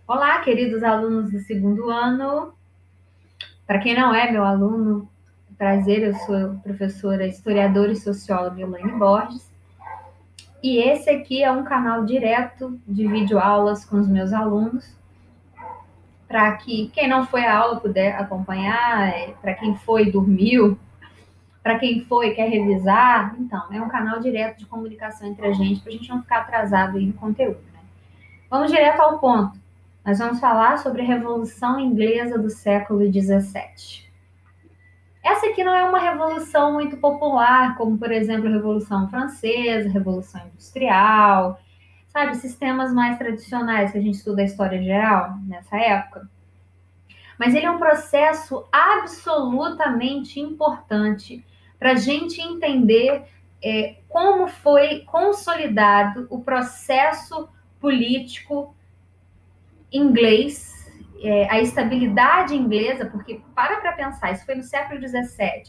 Olá, queridos alunos do segundo ano. Para quem não é meu aluno, prazer, eu sou professora historiadora e socióloga Elaine Borges. E esse aqui é um canal direto de videoaulas com os meus alunos, para que quem não foi à aula puder acompanhar, para quem foi dormiu, para quem foi quer revisar. Então, é um canal direto de comunicação entre a gente, para a gente não ficar atrasado aí no conteúdo. Né? Vamos direto ao ponto. Nós vamos falar sobre a Revolução Inglesa do século XVII. Essa aqui não é uma revolução muito popular, como, por exemplo, a Revolução Francesa, a Revolução Industrial, sabe? Sistemas mais tradicionais que a gente estuda a história geral nessa época. Mas ele é um processo absolutamente importante para a gente entender como foi consolidado o processo político inglês, a estabilidade inglesa, porque para pensar, isso foi no século XVII,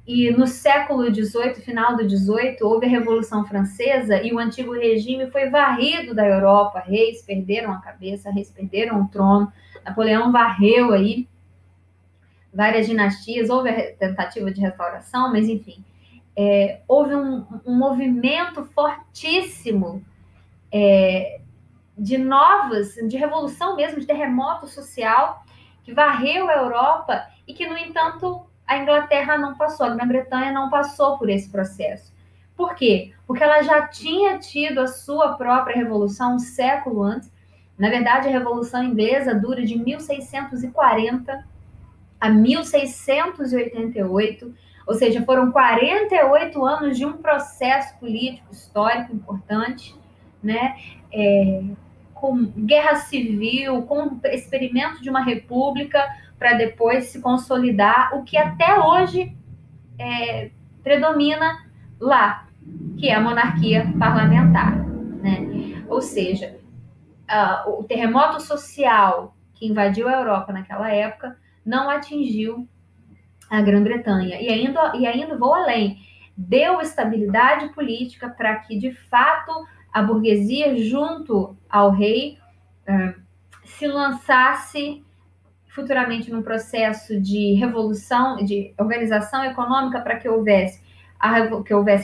e no século XVIII, final do XVIII, houve a Revolução Francesa e o antigo regime foi varrido da Europa. Reis perderam a cabeça, reis perderam o trono. Napoleão varreu aí várias dinastias. Houve a tentativa de restauração, mas enfim. Houve um movimento fortíssimo de revolução mesmo, de terremoto social, que varreu a Europa e que, no entanto, a Inglaterra não passou, a Grã-Bretanha não passou por esse processo. Por quê? Porque ela já tinha tido a sua própria revolução um século antes. Na verdade, a Revolução Inglesa dura de 1640 a 1688, ou seja, foram 48 anos de um processo político histórico importante, né? Com guerra civil, com experimento de uma república, para depois se consolidar o que até hoje predomina lá, que é a monarquia parlamentar. Né? Ou seja, o terremoto social que invadiu a Europa naquela época não atingiu a Grã-Bretanha. E ainda vou além, deu estabilidade política para que, de fato, a burguesia, junto ao rei, se lançasse futuramente num processo de revolução, de organização econômica, para que houvesse a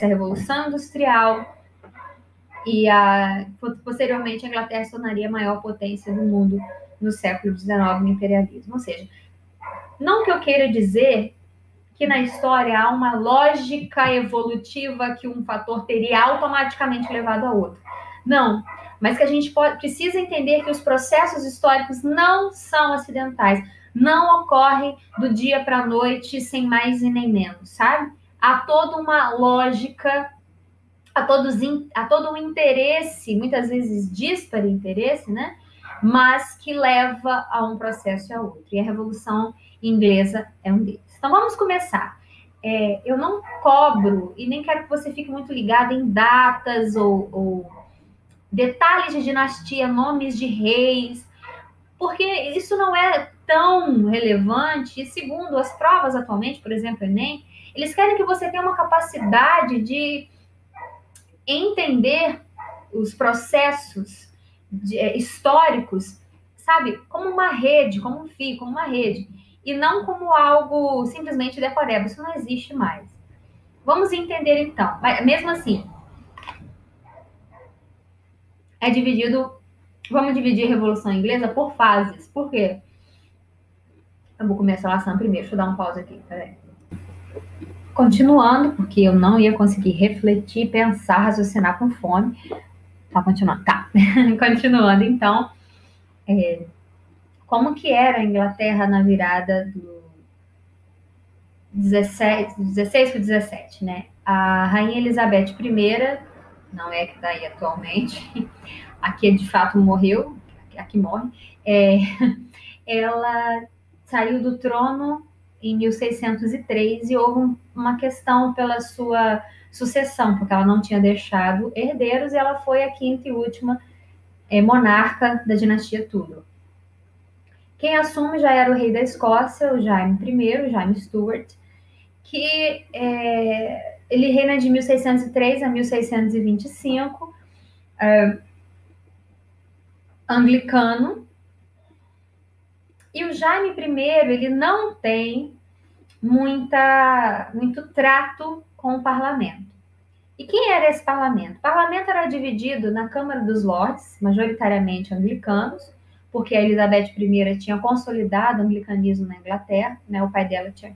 revolução industrial e posteriormente a Inglaterra se tornaria a maior potência do mundo no século XIX no imperialismo. Ou seja, não que eu queira dizer que na história há uma lógica evolutiva que um fator teria automaticamente levado a outro. Não, mas que a gente precisa entender que os processos históricos não são acidentais, não ocorrem do dia para a noite sem mais e nem menos, sabe? Há toda uma lógica, há todo um interesse, muitas vezes dísparo interesse, né? Mas que leva a um processo e a outro. E a Revolução Inglesa é um deles. Então vamos começar. Eu não cobro e nem quero que você fique muito ligado em datas ou detalhes de dinastia, nomes de reis, porque isso não é tão relevante. E segundo as provas atualmente, por exemplo, Enem, eles querem que você tenha uma capacidade de entender os processos históricos, sabe, como uma rede, como um fio, como uma rede, e não como algo simplesmente decoreba. Isso não existe mais. Vamos entender então. Mas, mesmo assim, é dividido. Vamos dividir a Revolução Inglesa por fases. Por quê? Eu vou começar a ação primeiro. Deixa eu dar um pause aqui. Peraí. Continuando, porque eu não ia conseguir refletir, pensar, raciocinar com fome. Tá, continuando. Tá. Continuando, então. Como que era a Inglaterra na virada do 16 para o 17, né? A Rainha Elizabeth I, não é que está aí atualmente, aqui de fato morreu, aqui morre, ela saiu do trono em 1603 e houve uma questão pela sua sucessão, porque ela não tinha deixado herdeiros e ela foi a quinta e última monarca da dinastia Tudor. Quem assume já era o rei da Escócia, o Jaime I, o Jaime Stuart, que ele reina de 1603 a 1625, anglicano, E o Jaime I, ele não tem muito trato com o parlamento. E quem era esse parlamento? O parlamento era dividido na Câmara dos Lordes, majoritariamente anglicanos, porque a Elizabeth I tinha consolidado o anglicanismo na Inglaterra, né? O pai dela tinha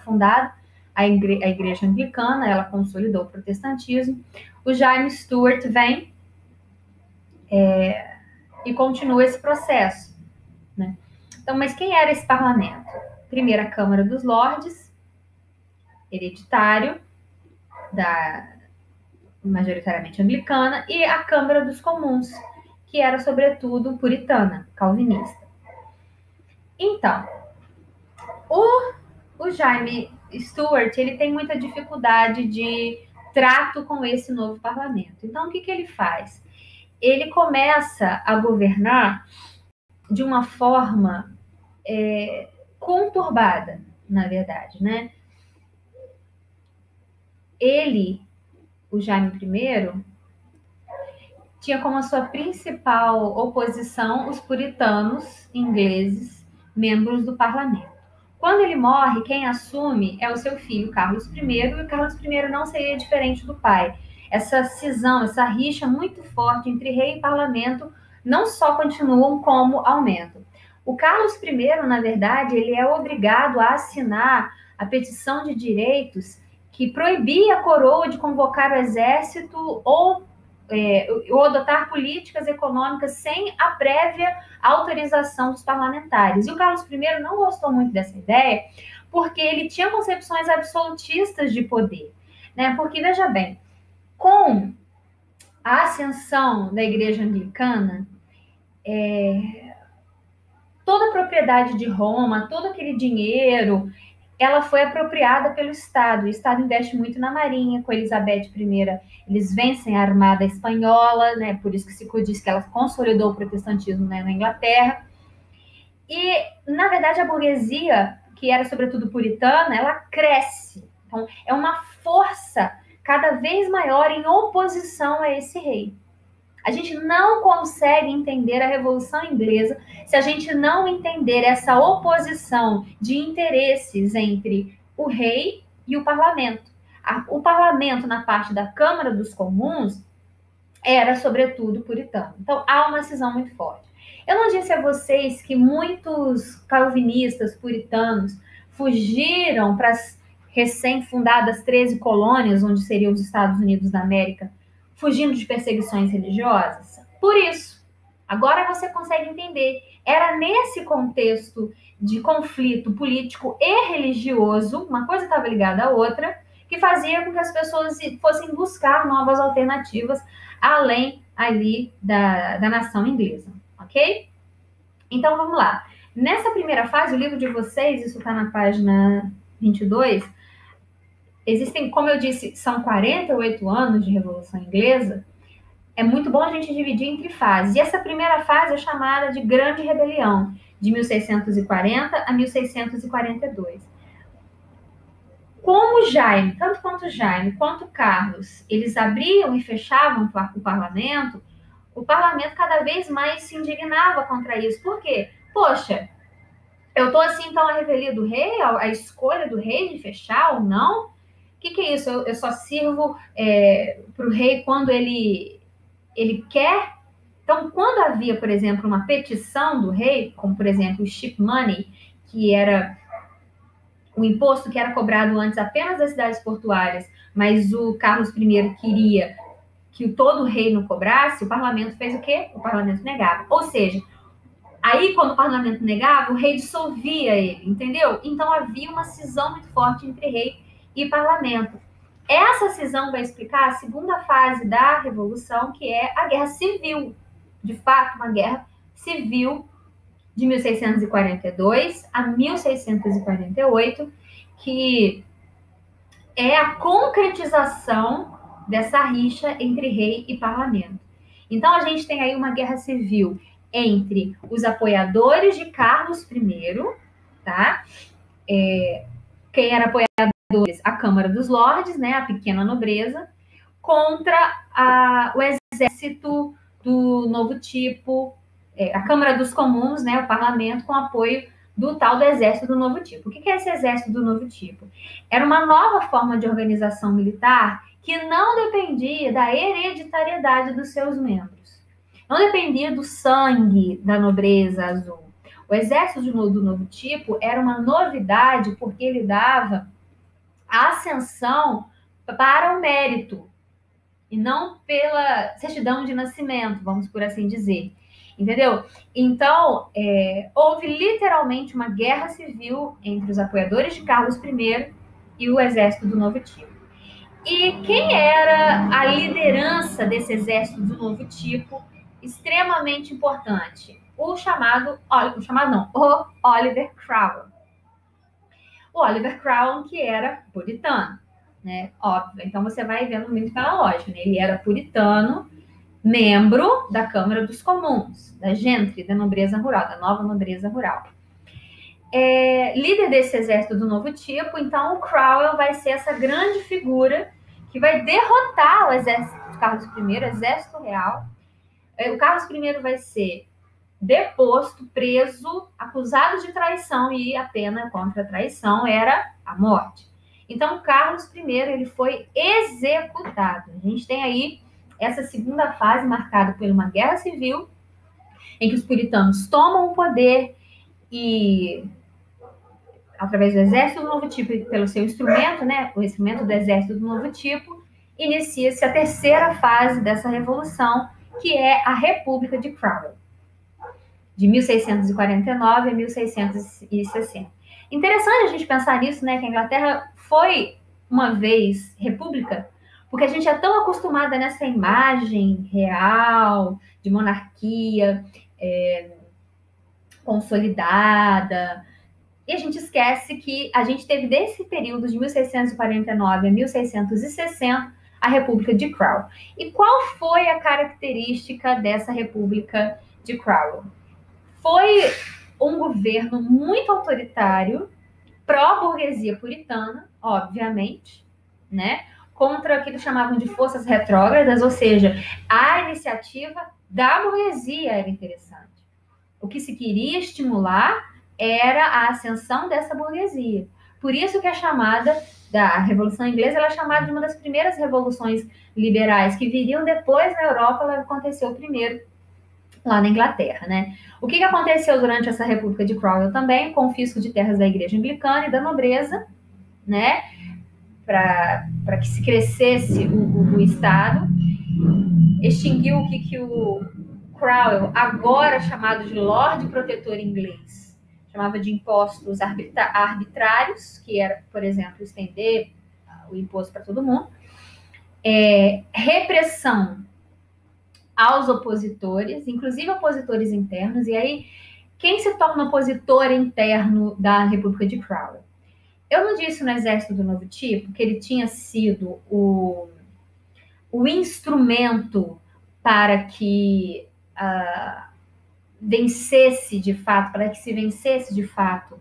fundado a igreja anglicana, ela consolidou o protestantismo. O Jaime Stuart vem e continua esse processo, né? Então, mas quem era esse parlamento? Primeiro, a Câmara dos Lordes, hereditário, majoritariamente anglicana, e a Câmara dos Comuns, que era, sobretudo, puritana, calvinista. Então, o Jaime Stuart, ele tem muita dificuldade de trato com esse novo parlamento. Então, o que ele faz? Ele começa a governar de uma forma conturbada, na verdade, né? Ele, o Jaime I, tinha como a sua principal oposição os puritanos ingleses, membros do parlamento. Quando ele morre, quem assume é o seu filho, Carlos I, e o Carlos I não seria diferente do pai. Essa cisão, essa rixa muito forte entre rei e parlamento não só continuam, como aumentam. O Carlos I, na verdade, ele é obrigado a assinar a petição de direitos que proibia a coroa de convocar o exército ou adotar políticas econômicas sem a prévia autorização dos parlamentares. E o Carlos I não gostou muito dessa ideia, porque ele tinha concepções absolutistas de poder, né? Porque, veja bem, com a ascensão da Igreja Anglicana, toda a propriedade de Roma, todo aquele dinheiro, ela foi apropriada pelo Estado. O Estado investe muito na Marinha. Com Elizabeth I, eles vencem a Armada Espanhola, né? Por isso que se diz que ela consolidou o protestantismo, né, na Inglaterra. E, na verdade, a burguesia, que era sobretudo puritana, ela cresce. Então, é uma força cada vez maior em oposição a esse rei. A gente não consegue entender a Revolução Inglesa se a gente não entender essa oposição de interesses entre o rei e o parlamento. O parlamento, na parte da Câmara dos Comuns, era, sobretudo, puritano. Então, há uma cisão muito forte. Eu não disse a vocês que muitos calvinistas puritanos fugiram para as recém-fundadas 13 colônias, onde seriam os Estados Unidos da América, fugindo de perseguições religiosas? Por isso, agora você consegue entender. Era nesse contexto de conflito político e religioso, uma coisa estava ligada à outra, que fazia com que as pessoas fossem buscar novas alternativas além ali da nação inglesa, ok? Então, vamos lá. Nessa primeira fase, o livro de vocês, isso está na página 22, existem, como eu disse, são 48 anos de Revolução Inglesa. É muito bom a gente dividir entre fases. E essa primeira fase é chamada de Grande Rebelião, de 1640 a 1642. Como Jaime, tanto quanto Jaime quanto Carlos, eles abriam e fechavam o parlamento cada vez mais se indignava contra isso. Por quê? Poxa, eu tô assim, então, a revelia do rei, a escolha do rei de fechar ou não? O que é isso? Eu só sirvo para o rei quando ele quer? Então, quando havia, por exemplo, uma petição do rei, como, por exemplo, o ship money, que era o imposto que era cobrado antes apenas das cidades portuárias, mas o Carlos I queria que todo o reino cobrasse, o parlamento fez o quê? O parlamento negava. Ou seja, aí quando o parlamento negava, o rei dissolvia ele, entendeu? Então havia uma cisão muito forte entre rei e parlamento. Essa cisão vai explicar a segunda fase da Revolução, que é a Guerra Civil. De fato, uma guerra civil de 1642 a 1648, que é a concretização dessa rixa entre rei e parlamento. Então, a gente tem aí uma guerra civil entre os apoiadores de Carlos I, tá? Quem era apoiadores? A Câmara dos Lordes, né? A pequena nobreza, contra o exército do novo tipo, a Câmara dos Comuns, né? O parlamento, com apoio do tal do Exército do Novo Tipo. O que é esse Exército do Novo Tipo? Era uma nova forma de organização militar que não dependia da hereditariedade dos seus membros. Não dependia do sangue da nobreza azul. O Exército do Novo Tipo era uma novidade porque ele dava ascensão para o mérito e não pela certidão de nascimento, vamos por assim dizer. Entendeu? Então, houve literalmente uma guerra civil entre os apoiadores de Carlos I e o Exército do Novo Tipo. E quem era a liderança desse Exército do Novo Tipo, extremamente importante? O Oliver Cromwell. O Oliver Cromwell, que era puritano, né? Óbvio. Então você vai vendo muito pela lógica, né? Ele era puritano, membro da Câmara dos Comuns, da gentry, da nobreza rural, da nova nobreza rural. Líder desse exército do Novo Tipo, então o Cromwell vai ser essa grande figura que vai derrotar o exército de Carlos I, o exército real. O Carlos I vai ser deposto, preso, acusado de traição, e a pena contra a traição era a morte. Então, Carlos I ele foi executado. A gente tem aí essa segunda fase marcada por uma guerra civil, em que os puritanos tomam o poder e, através do Exército do Novo Tipo e pelo seu instrumento, né, o instrumento do Exército do Novo Tipo, inicia-se a terceira fase dessa revolução, que é a República de Cromwell, de 1649 a 1660. Interessante a gente pensar nisso, né, que a Inglaterra foi uma vez república, porque a gente é tão acostumada nessa imagem real, de monarquia consolidada, e a gente esquece que a gente teve desse período de 1649 a 1660 a República de Cromwell. E qual foi a característica dessa República de Cromwell? Foi um governo muito autoritário, pró-burguesia puritana, obviamente, né? Contra o que eles chamavam de forças retrógradas, ou seja, a iniciativa da burguesia era interessante. O que se queria estimular era a ascensão dessa burguesia. Por isso que a chamada da Revolução Inglesa ela é chamada de uma das primeiras revoluções liberais que viriam depois na Europa, ela aconteceu primeiro lá na Inglaterra, né? O que aconteceu durante essa República de Cromwell também? Confisco de terras da Igreja Anglicana e da nobreza, né? Para que se crescesse o Estado. Extinguiu o que o Cromwell, agora chamado de Lorde Protetor inglês, chamava de impostos arbitrários, que era, por exemplo, estender o imposto para todo mundo. Repressão aos opositores, inclusive opositores internos. E aí, quem se torna opositor interno da República de Cromwell? Eu não disse no Exército do Novo Tipo que ele tinha sido o instrumento para que vencesse de fato, para que se vencesse de fato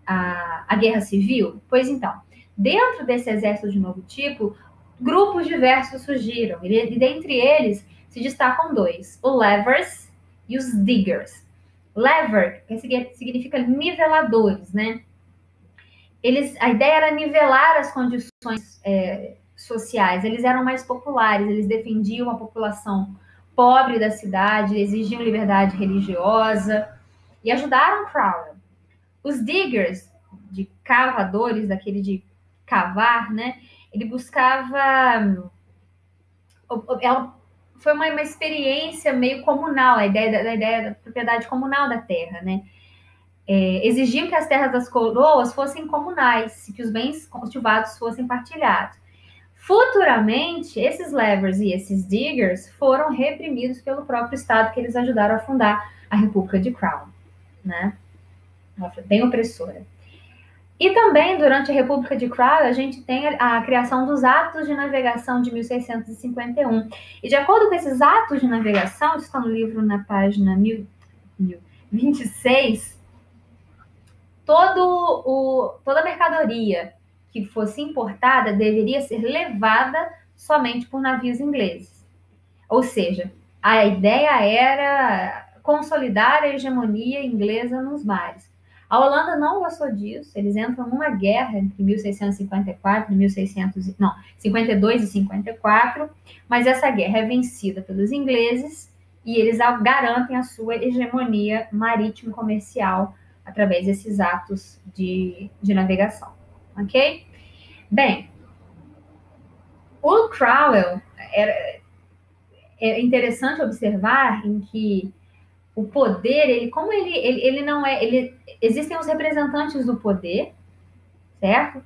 a guerra civil? Pois então, dentro desse Exército de Novo Tipo, grupos diversos surgiram, e dentre eles se destacam dois, o Levers e os Diggers. Lever, que significa niveladores, né? A ideia era nivelar as condições sociais, eles eram mais populares, eles defendiam a população pobre da cidade, exigiam liberdade religiosa e ajudaram Cromwell. Os Diggers, de cavadores, daquele de cavar, né? Ele buscava... Foi uma experiência meio comunal, a ideia da propriedade comunal da terra, né? Exigiam que as terras das coroas fossem comunais, que os bens cultivados fossem partilhados. Futuramente, esses Levers e esses Diggers foram reprimidos pelo próprio Estado que eles ajudaram a fundar a República de Cromwell, né? Bem opressora. E também, durante a República de Cromwell, a gente tem a criação dos Atos de Navegação de 1651. E de acordo com esses Atos de Navegação, isso está no livro na página 1026, toda a mercadoria que fosse importada deveria ser levada somente por navios ingleses. Ou seja, a ideia era consolidar a hegemonia inglesa nos mares. A Holanda não gostou disso, eles entram numa guerra entre 1654 e 52 e 54, mas essa guerra é vencida pelos ingleses e eles garantem a sua hegemonia marítimo-comercial através desses atos de navegação, ok? Bem, o Cromwell é interessante observar em que o poder, ele não é, existem os representantes do poder, certo?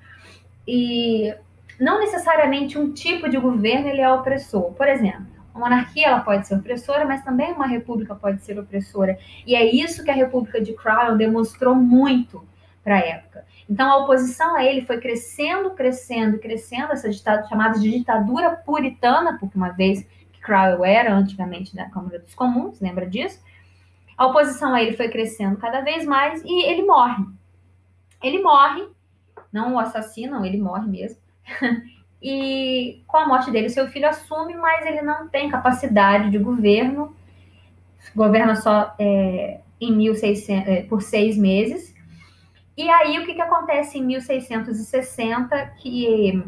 E não necessariamente um tipo de governo ele é opressor. Por exemplo, a monarquia ela pode ser opressora, mas também uma república pode ser opressora. E é isso que a República de Cromwell demonstrou muito para a época. Então, a oposição a ele foi crescendo, essa chamada de ditadura puritana, porque uma vez que Cromwell era antigamente da Câmara dos Comuns, lembra disso? A oposição a ele foi crescendo cada vez mais e ele morre. Ele morre, não o assassinam, ele morre mesmo. E com a morte dele, seu filho assume, mas ele não tem capacidade de governo, governa só em 1600, por 6 meses. E aí, o que acontece em 1660, que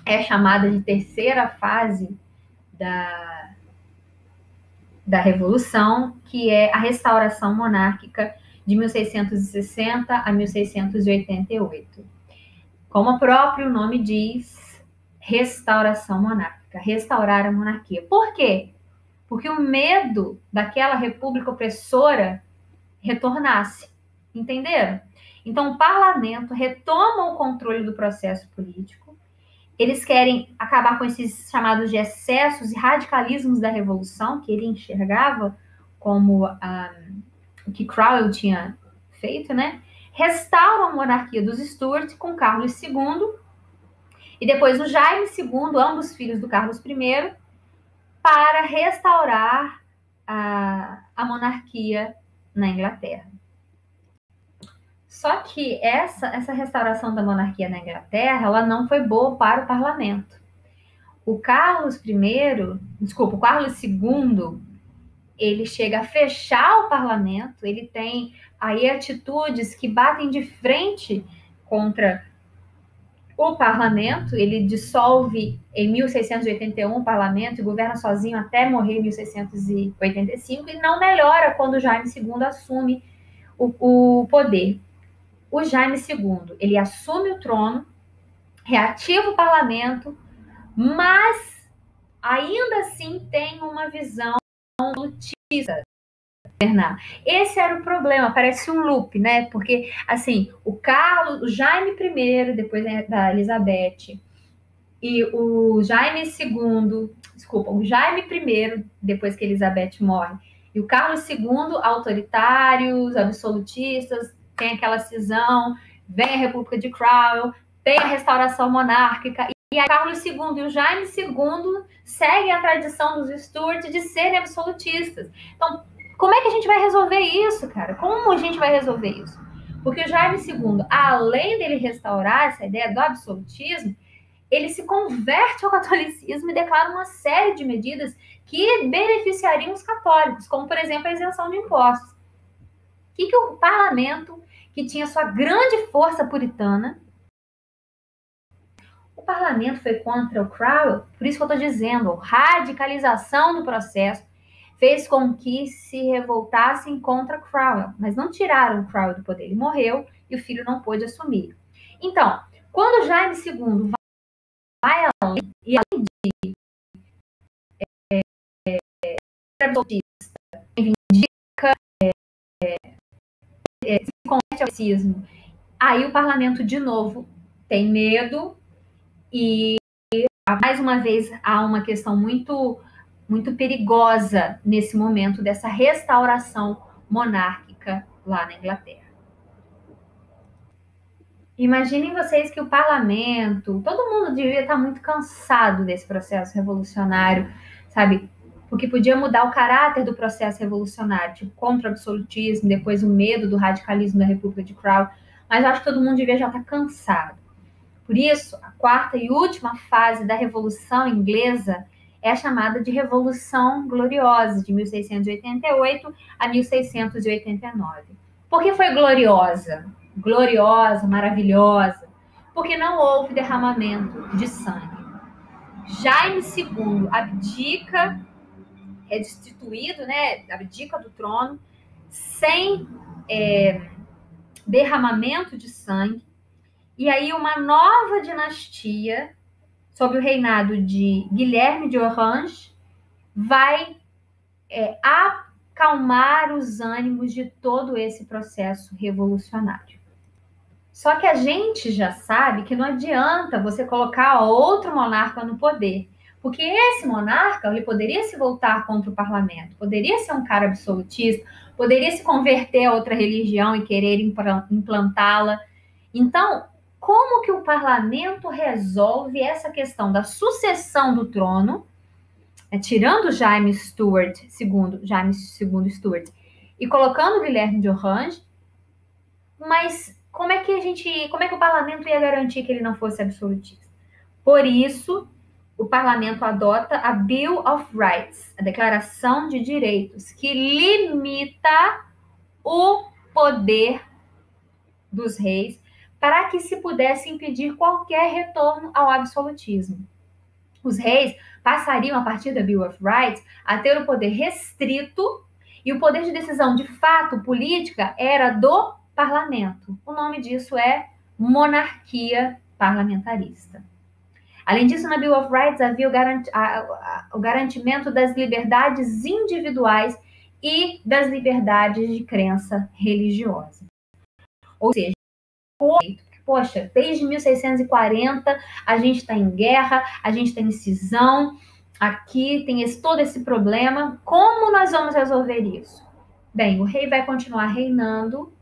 é chamada de terceira fase da Revolução, que é a restauração monárquica de 1660 a 1688. Como o próprio nome diz, restauração monárquica, restaurar a monarquia. Por quê? Porque o medo daquela república opressora retornasse. Entenderam? Então, o parlamento retoma o controle do processo político. Eles querem acabar com esses chamados de excessos e radicalismos da Revolução, que ele enxergava como o que Cromwell tinha feito, né? Restauram a monarquia dos Stuart com Carlos II e depois o Jaime II, ambos filhos do Carlos I, para restaurar a monarquia na Inglaterra. Só que essa restauração da monarquia na Inglaterra, ela não foi boa para o parlamento. O Carlos II, ele chega a fechar o parlamento, ele tem aí atitudes que batem de frente contra o parlamento, ele dissolve em 1681 o parlamento e governa sozinho até morrer em 1685 e não melhora quando Jaime II assume o poder. O Jaime II, ele assume o trono, reativa o parlamento, mas ainda assim tem uma visão absolutista. Esse era o problema, parece um loop, né? Porque, assim, o Jaime I, depois da Elizabeth, e o Jaime I, depois que Elizabeth morre, e o Carlos II, autoritários, absolutistas, tem aquela cisão, vem a República de Cromwell, tem a restauração monárquica, e a Carlos II e o Jaime II seguem a tradição dos Stuart de serem absolutistas. Então, como é que a gente vai resolver isso, cara? Como a gente vai resolver isso? Porque o Jaime II, além dele restaurar essa ideia do absolutismo, ele se converte ao catolicismo e declara uma série de medidas que beneficiariam os católicos, como, por exemplo, a isenção de impostos. O que o parlamento, que tinha sua grande força puritana, o parlamento foi contra o Cromwell, por isso que eu estou dizendo, a radicalização do processo fez com que se revoltassem contra Cromwell, mas não tiraram Cromwell do poder. Ele morreu e o filho não pôde assumir. Então, quando Jaime II vai além, e além de reivindica, se converte ao racismo, aí o parlamento de novo tem medo e mais uma vez há uma questão muito perigosa nesse momento dessa restauração monárquica lá na Inglaterra. Imaginem vocês que o parlamento, todo mundo devia estar muito cansado desse processo revolucionário, sabe? Porque podia mudar o caráter do processo revolucionário, tipo contra o absolutismo, depois o medo do radicalismo da República de Cromwell, mas acho que todo mundo devia já estar cansado. Por isso, a quarta e última fase da Revolução Inglesa é a chamada de Revolução Gloriosa, de 1688 a 1689. Por que foi gloriosa? Gloriosa, maravilhosa. Porque não houve derramamento de sangue. Jaime II abdica, é destituído, né? Abdica do trono sem derramamento de sangue. E aí uma nova dinastia, sob o reinado de Guilherme de Orange, vai acalmar os ânimos de todo esse processo revolucionário. Só que a gente já sabe que não adianta você colocar outro monarca no poder, porque esse monarca ele poderia se voltar contra o parlamento, poderia ser um cara absolutista, poderia se converter a outra religião e querer implantá-la. Então, como que o parlamento resolve essa questão da sucessão do trono, tirando Jaime II Stuart e colocando Guilherme de Orange, mas como é que o parlamento ia garantir que ele não fosse absolutista? Por isso, o parlamento adota a Bill of Rights, a Declaração de Direitos, que limita o poder dos reis para que se pudesse impedir qualquer retorno ao absolutismo. Os reis passariam, a partir da Bill of Rights, a ter o poder restrito e o poder de decisão de fato política era do parlamento. O nome disso é monarquia parlamentarista. Além disso, na Bill of Rights havia o garantimento das liberdades individuais e das liberdades de crença religiosa. Ou seja, poxa, desde 1640 a gente está em guerra, a gente está em cisão, aqui tem todo esse problema. Como nós vamos resolver isso? Bem, o rei vai continuar reinando,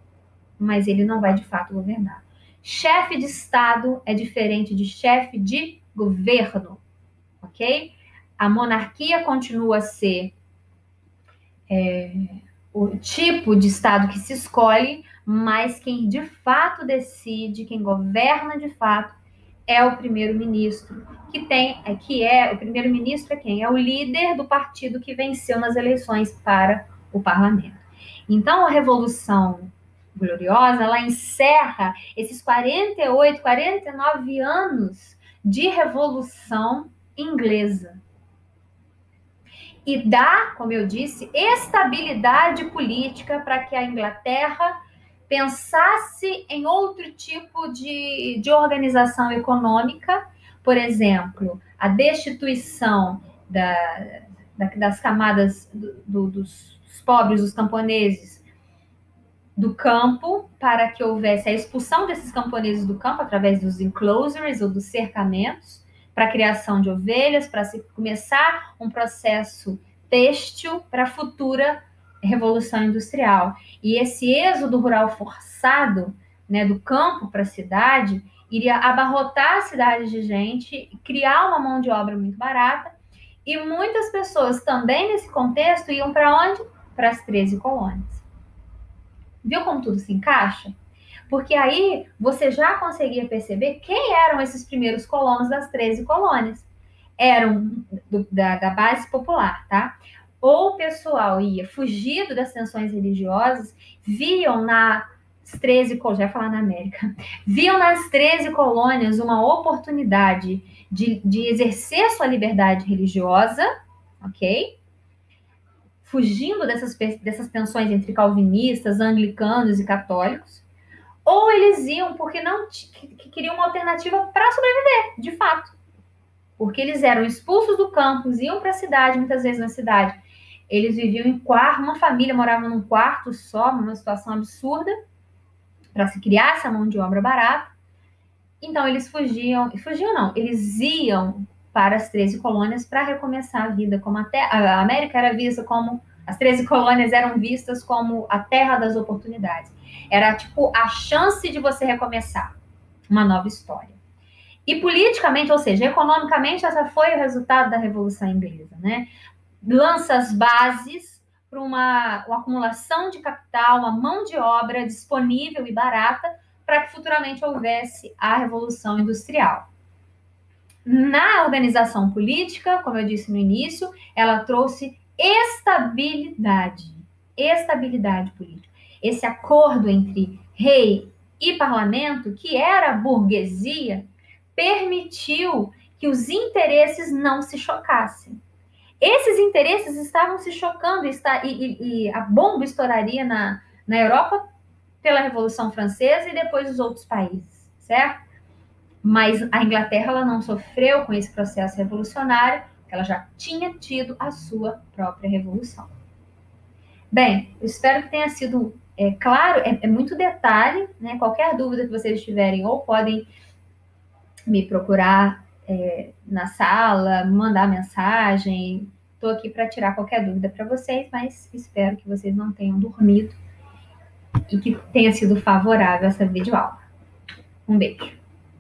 mas ele não vai de fato governar. Chefe de Estado é diferente de chefe de governo, ok? A monarquia continua a ser o tipo de Estado que se escolhe, mas quem de fato decide, quem governa de fato, é o primeiro-ministro, o primeiro-ministro é quem? É o líder do partido que venceu nas eleições para o parlamento. Então, a Revolução Gloriosa, ela encerra esses 48, 49 anos de Revolução Inglesa. E dá, como eu disse, estabilidade política para que a Inglaterra pensasse em outro tipo de organização econômica, por exemplo, a destituição das camadas dos pobres, dos camponeses, do campo, para que houvesse a expulsão desses camponeses do campo através dos enclosures ou dos cercamentos, para a criação de ovelhas, para se começar um processo têxtil para a futura Revolução Industrial. E esse êxodo rural forçado, né, do campo para a cidade, iria abarrotar a cidade de gente, criar uma mão de obra muito barata, e muitas pessoas também nesse contexto iam para onde? Para as 13 colônias. Viu como tudo se encaixa? Porque aí você já conseguia perceber quem eram esses primeiros colonos das 13 colônias. Eram da base popular, tá? Ou o pessoal ia fugido das tensões religiosas, viam nas 13 colônias, já ia falar na América, viam nas 13 colônias uma oportunidade de exercer sua liberdade religiosa, ok? Fugindo dessas tensões entre calvinistas, anglicanos e católicos, ou eles iam porque queriam uma alternativa para sobreviver, de fato. Porque eles eram expulsos do campus, iam para a cidade, muitas vezes na cidade. Eles viviam em quarto, uma família morava num quarto só, numa situação absurda, para se criar essa mão de obra barata. Então eles eles iam para as 13 colônias para recomeçar a vida, como a América era vista como, as 13 colônias eram vistas como a terra das oportunidades. Era tipo a chance de você recomeçar uma nova história. E politicamente, ou seja, economicamente, essa foi o resultado da Revolução Inglesa, né? Lança as bases para uma acumulação de capital, uma mão de obra disponível e barata para que futuramente houvesse a Revolução Industrial. Na organização política, como eu disse no início, ela trouxe estabilidade política. esse acordo entre rei e parlamento, que era a burguesia, permitiu que os interesses não se chocassem. Esses interesses estavam se chocando e a bomba estouraria na Europa pela Revolução Francesa e depois os outros países, certo? Mas a Inglaterra ela não sofreu com esse processo revolucionário, ela já tinha tido a sua própria revolução. Bem, eu espero que tenha sido claro, é muito detalhe, né? Qualquer dúvida que vocês tiverem, ou podem me procurar na sala, mandar mensagem. Estou aqui para tirar qualquer dúvida para vocês, mas espero que vocês não tenham dormido e que tenha sido favorável essa videoaula. Um beijo.